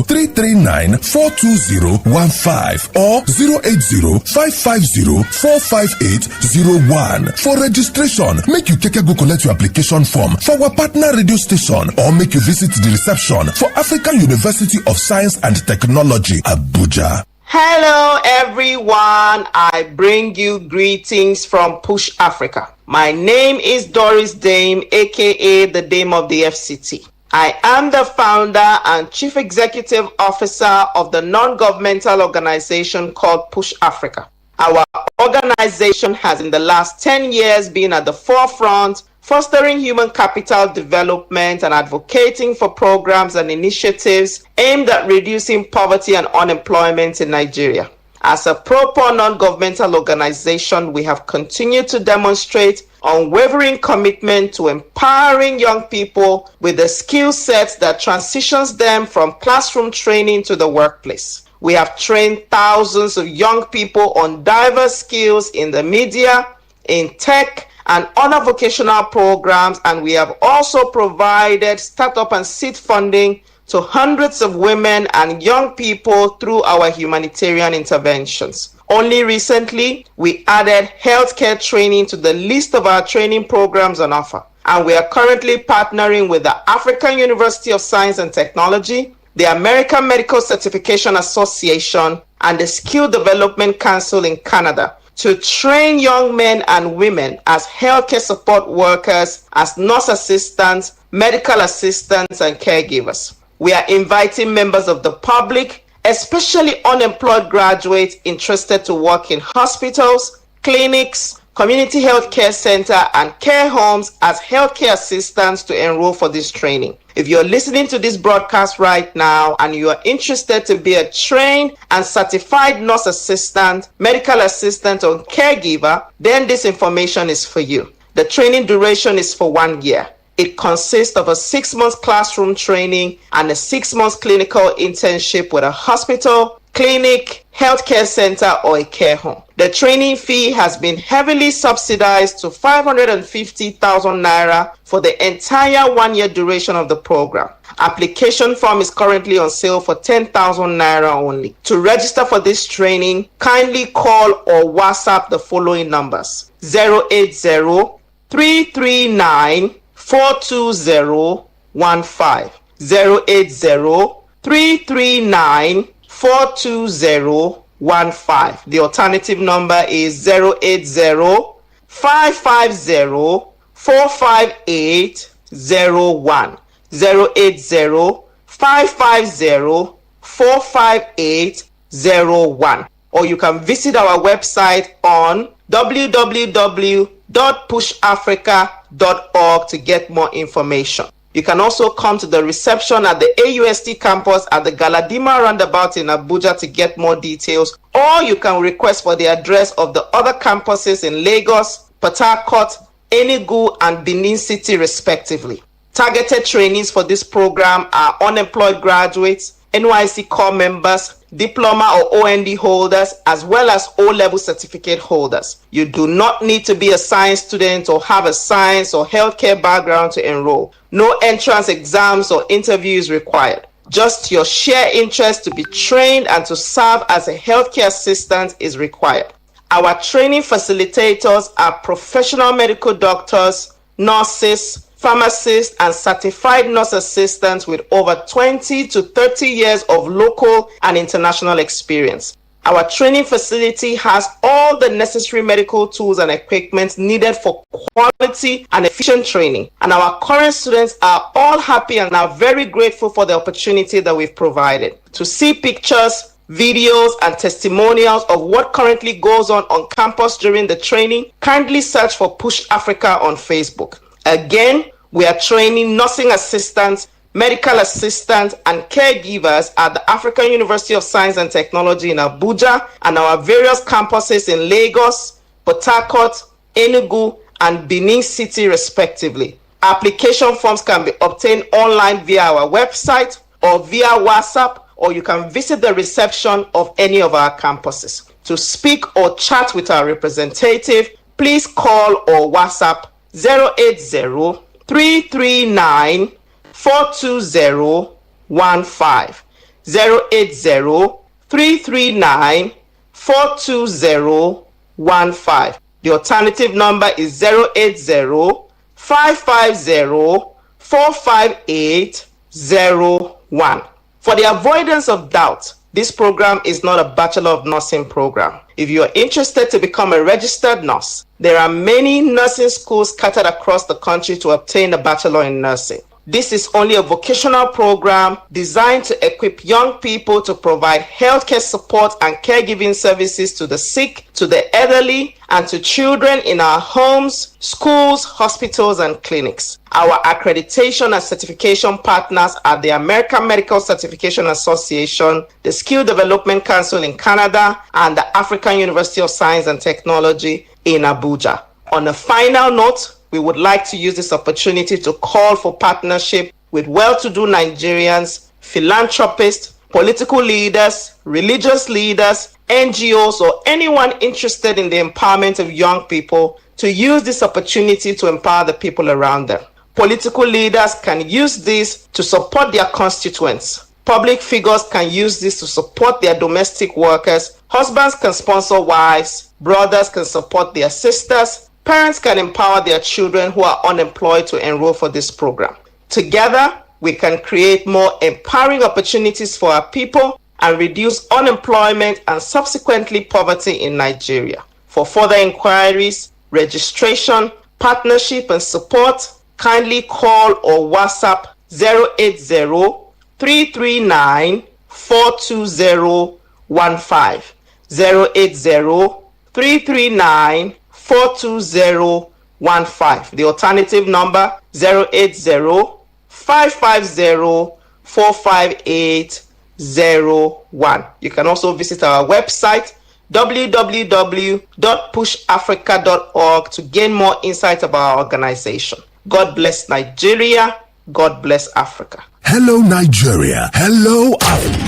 080-339-42015 or 080-550-45801. For registration, make you go collect your application form for our partner radio station or make you visit the reception for African University of Science and Technology, Abuja. Hello everyone, I bring you greetings from Push Africa. My name is Doris Dame, aka the Dame of the FCT. I am the founder and chief executive officer of the non-governmental organization called Push Africa. Our organization has in the last 10 years been at the forefront, fostering human capital development and advocating for programs and initiatives aimed at reducing poverty and unemployment in Nigeria. As a proper non-governmental organization, we have continued to demonstrate unwavering commitment to empowering young people with the skill sets that transitions them from classroom training to the workplace. We have trained thousands of young people on diverse skills in the media, in tech, and other vocational programs, and we have also provided startup and seed funding to hundreds of women and young people through our humanitarian interventions. Only recently, we added healthcare training to the list of our training programs on offer, and we are currently partnering with the African University of Science and Technology, the American Medical Certification Association, and the Skill Development Council in Canada to train young men and women as healthcare support workers, as nurse assistants, medical assistants, and caregivers. We are inviting members of the public, especially unemployed graduates interested to work in hospitals, clinics, community healthcare center, and care homes as healthcare assistants to enroll for this training. If you're listening to this broadcast right now and you are interested to be a trained and certified nurse assistant, medical assistant, or caregiver, then this information is for you. The training duration is for 1 year. It consists of a 6-month classroom training and a 6-month clinical internship with a hospital, clinic, healthcare center, or a care home. The training fee has been heavily subsidized to 550,000 naira for the entire 1-year duration of the program. Application form is currently on sale for 10,000 naira only. To register for this training, kindly call or WhatsApp the following numbers: 080-339-42015, 080-339-42015. The alternative number is 080-550-45801, 080-550-45801. Or you can visit our website on www.pushafrica.org to get more information. You can also come to the reception at the AUST campus at the Galadima roundabout in Abuja to get more details, or you can request for the address of the other campuses in Lagos, Port Harcourt, Enugu, and Benin City respectively. Targeted trainees for this program are unemployed graduates, NYC core members, diploma or OND holders, as well as O-level certificate holders. You do not need to be a science student or have a science or healthcare background to enroll. No entrance exams or interviews required. Just your sheer interest to be trained and to serve as a healthcare assistant is required. Our training facilitators are professional medical doctors, nurses, pharmacists, and certified nurse assistants with over 20 to 30 years of local and international experience. Our training facility has all the necessary medical tools and equipment needed for quality and efficient training. And our current students are all happy and are very grateful for the opportunity that we've provided. To see pictures, videos, and testimonials of what currently goes on campus during the training, kindly search for Push Africa on Facebook. Again, we are training nursing assistants, medical assistants, and caregivers at the African University of Science and Technology in Abuja and our various campuses in Lagos, Port Harcourt, Enugu, and Benin City respectively. Application forms can be obtained online via our website or via WhatsApp, or you can visit the reception of any of our campuses. To speak or chat with our representative, please call or WhatsApp 080-339-42015, 080-339-42015. The alternative number is 080-550-45801. For the avoidance of doubt, this program is not a Bachelor of Nursing program. If you are interested to become a registered nurse, there are many nursing schools scattered across the country to obtain a Bachelor in Nursing. This is only a vocational program designed to equip young people to provide healthcare support and caregiving services to the sick, to the elderly, and to children in our homes, schools, hospitals, and clinics. Our accreditation and certification partners are the American Medical Certification Association, the Skill Development Council in Canada, and the African University of Science and Technology in Abuja. On a final note, we would like to use this opportunity to call for partnership with well-to-do Nigerians, philanthropists, political leaders, religious leaders, NGOs, or anyone interested in the empowerment of young people to use this opportunity to empower the people around them. Political leaders can use this to support their constituents. Public figures can use this to support their domestic workers. Husbands can sponsor wives. Brothers can support their sisters. Parents can empower their children who are unemployed to enroll for this program. Together, we can create more empowering opportunities for our people and reduce unemployment and subsequently poverty in Nigeria. For further inquiries, registration, partnership, and support, kindly call or WhatsApp 080-339-42015. 080-339-42015. The alternative number 080-550-45801. You can also visit our website www.pushafrica.org to gain more insight about our organization. God bless Nigeria. God bless Africa. Hello, Nigeria. Hello, Africa.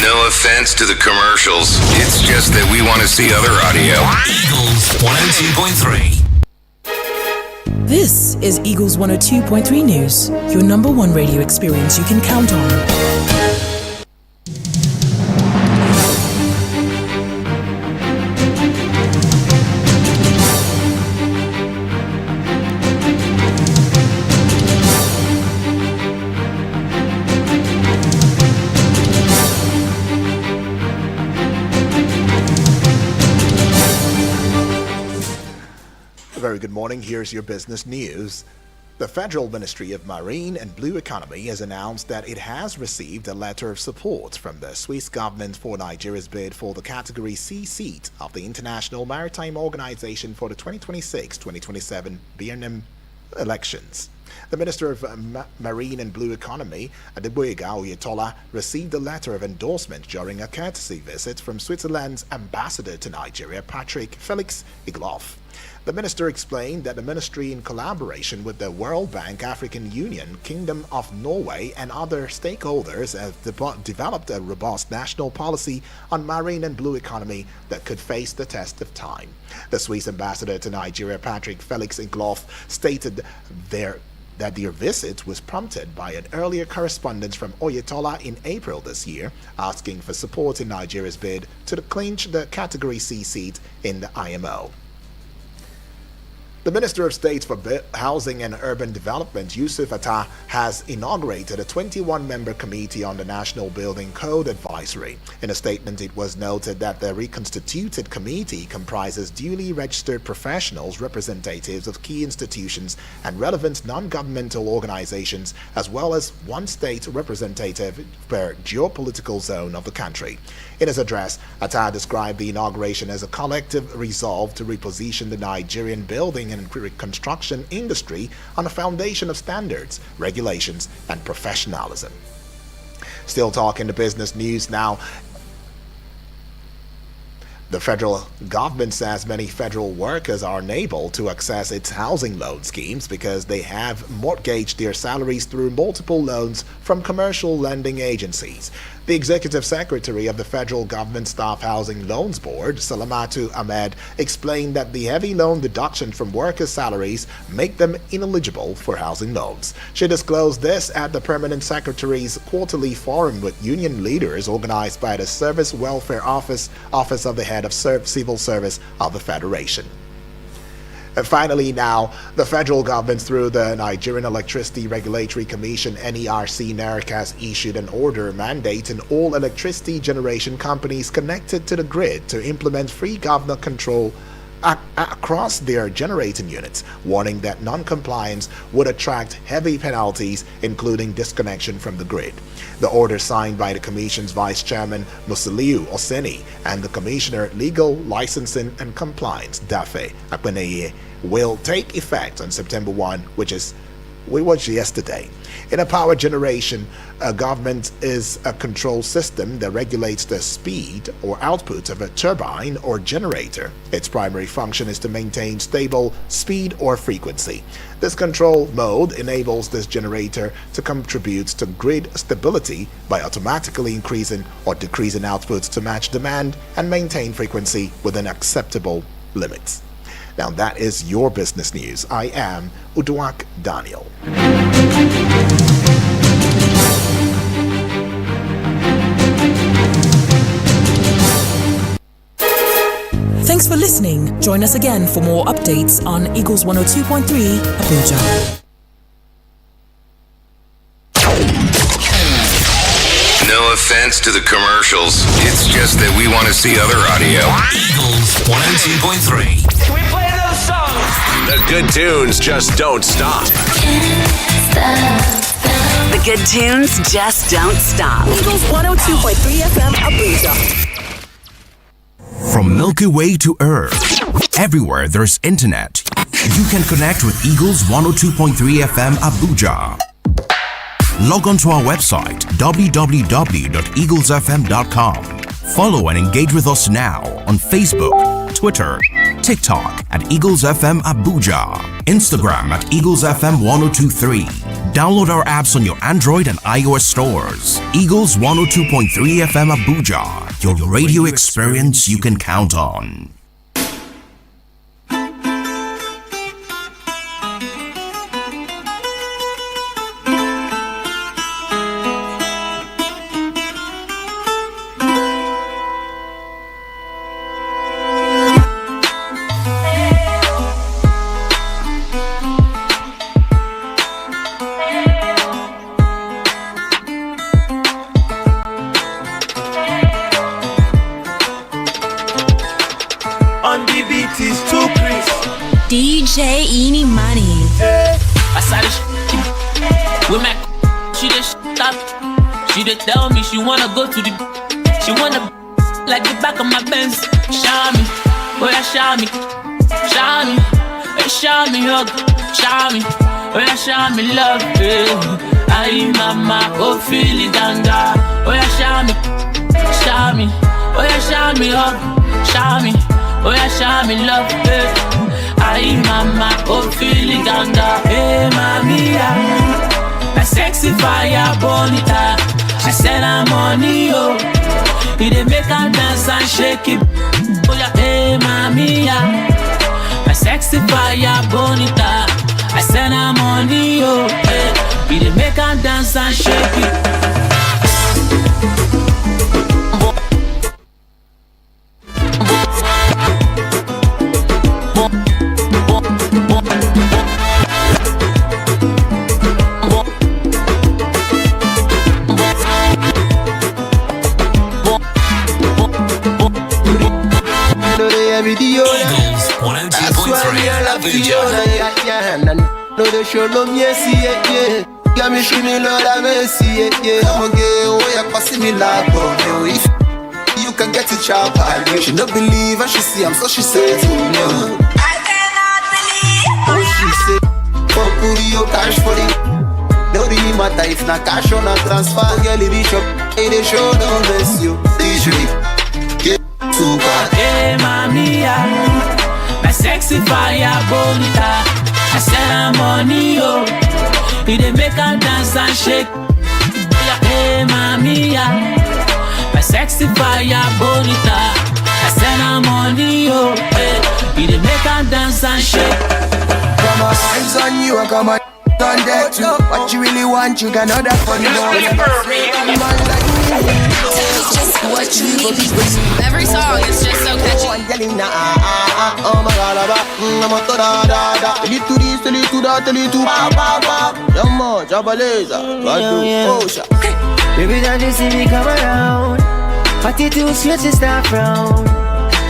No offense to the commercials. It's just that we want to see other audio. Eagles 102.3. This is Eagles 102.3 News, your number one radio experience you can count on. Very good morning. Here's your business news. The Federal Ministry of Marine and Blue Economy has announced that it has received a letter of support from the Swiss government for Nigeria's bid for the Category C seat of the International Maritime Organization for the 2026-2027 BNM elections. The Minister of Marine and Blue Economy, Adeboyega Oyetola, received a letter of endorsement during a courtesy visit from Switzerland's ambassador to Nigeria, Patrick Felix Igloff. The minister explained that the ministry, in collaboration with the World Bank, African Union, Kingdom of Norway, and other stakeholders, have developed a robust national policy on marine and blue economy that could face the test of time. The Swiss ambassador to Nigeria, Patrick Felix Igloff, stated that their visit was prompted by an earlier correspondence from Oyetola in April this year, asking for support in Nigeria's bid to clinch the Category C seat in the IMO. The Minister of State for Housing and Urban Development, Yusuf Attah, has inaugurated a 21-member committee on the National Building Code Advisory. In a statement, it was noted that the reconstituted committee comprises duly registered professionals, representatives of key institutions, and relevant non-governmental organizations, as well as one state representative per geopolitical zone of the country. In his address, Attah described the inauguration as a collective resolve to reposition the Nigerian building and construction industry on a foundation of standards, regulations, and professionalism. Still talking to business news now. The federal government says many federal workers are unable to access its housing loan schemes because they have mortgaged their salaries through multiple loans from commercial lending agencies. The executive secretary of the federal government Staff Housing Loans Board, Salamatu Ahmed, explained that the heavy loan deduction from workers' salaries make them ineligible for housing loans. She disclosed this at the permanent secretary's quarterly forum with union leaders organized by the Service Welfare Office of the head of Civil Service of the Federation. And finally now, the federal government through the Nigerian Electricity Regulatory Commission, NERC, has issued an order mandating all electricity generation companies connected to the grid to implement free governor control across their generating units, warning that non-compliance would attract heavy penalties, including disconnection from the grid. The order, signed by the Commission's Vice Chairman Musiliu Oseni and the Commissioner Legal, Licensing and Compliance Dafe Akpeneye, will take effect on September 1, which was yesterday. In a power generation, a government is a control system that regulates the speed or output of a turbine or generator. Its primary function is to maintain stable speed or frequency. This control mode enables this generator to contribute to grid stability by automatically increasing or decreasing outputs to match demand and maintain frequency within acceptable limits. Now that is your business news. I am Uduak Daniel. Thanks for listening. Join us again for more updates on Eagles 102.3 Abuja. No offense to the commercials. It's just that we want to see other audio. Eagles 102.3. Can we play another song? The good tunes just don't stop. The good tunes just don't stop. Eagles 102.3 FM Abuja. From Milky Way to Earth, everywhere there's internet, you can connect with Eagles 102.3 FM Abuja. Log on to our website www.eaglesfm.com. Follow and engage with us now on Facebook, Twitter, TikTok at Eagles FM Abuja, Instagram at Eagles FM 1023. Download our apps on your Android and iOS stores. Eagles 102.3 FM Abuja, your radio experience you can count on. DJ Eeny Money. I saw this with my she just stop. She just tell me she wanna go to the. She wanna like the back of my Benz. Show me, boy, show me, show me, hey, show me, hug, show me. Oh yeah, show me love, aye mama, oh feel it ganga. Oh yeah, show me, oh yeah, show me up, show me, oh yeah, show me love, aye mama, oh feel it ganga. Hey mamia, a sexy fire bonita, I said I'm on you. He dey make her dance and shake it. Oh yeah, hey mamia, a sexy fire bonita. I said I'm on you. He dey make her dance and shake it. Eagles 102.3 Abuja. No, they show no mercy, yeah. Got me shimmy, Lord, I mercy, yeah. I'm a gay, oh, yeah, passing me like, oh, if you can get it, child, she don't believe and she see, I'm so she said to me. I cannot believe. Oh, she said, for Purio, cash for the. Don't really matter if not cash or not transfer, girl, if it's up, hey, they show no mess, you. This week, get too bad. Hey, mamia, my sexy fire bonita. I said I'm on you. He dey make her dance and shake. Hey, mamia, my sexy fire bonita. I said I'm on you. He dey make her dance and shake. Come on, hands on you, come on. On that too. What you really want, you can order for me. What you need. Every song is just so catchy. Oh my god, I'm a da. Little this, little that, little ba. Yamma, Jabaleza, Baby, don't you see me come around? 42 switches start from.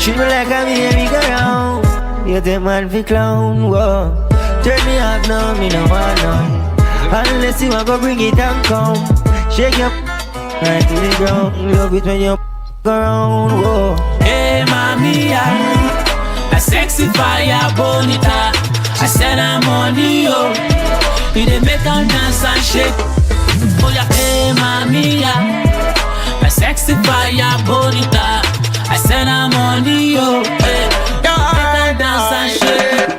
Treat me like I'm here, we go round. You're the man for clown, whoa. Turn me off now, me no want none. Unless you want go bring it and come. Shake your right to the ground. Love it when you go around, whoa. Hey, mamia, a sexy fire bonita. I said I'm on you. He dey make her dance and shake. Oh yeah, hey, mamia, a sexy fire bonita. I said I'm on you. Hey, make her dance and shake.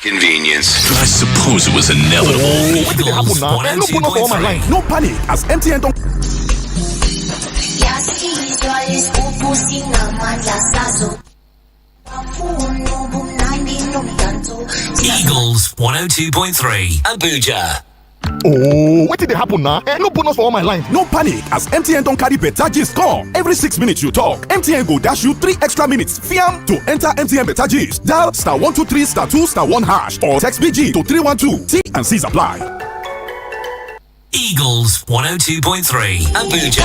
Convenience. I suppose it was inevitable. What did happen now? No bonus for all my line. No panic, as MTN don't. Eagles 102.3 Abuja. Oh, what did it happen now? No bonus for all my line. No panic, as MTN don't carry better gist call. Every 6 minutes you talk, MTN go dash you 3 extra minutes. Fiam to enter MTN better gist. Dial *123*2*1# or text BG to 312. T and C's apply. Eagles 102.3 Abuja.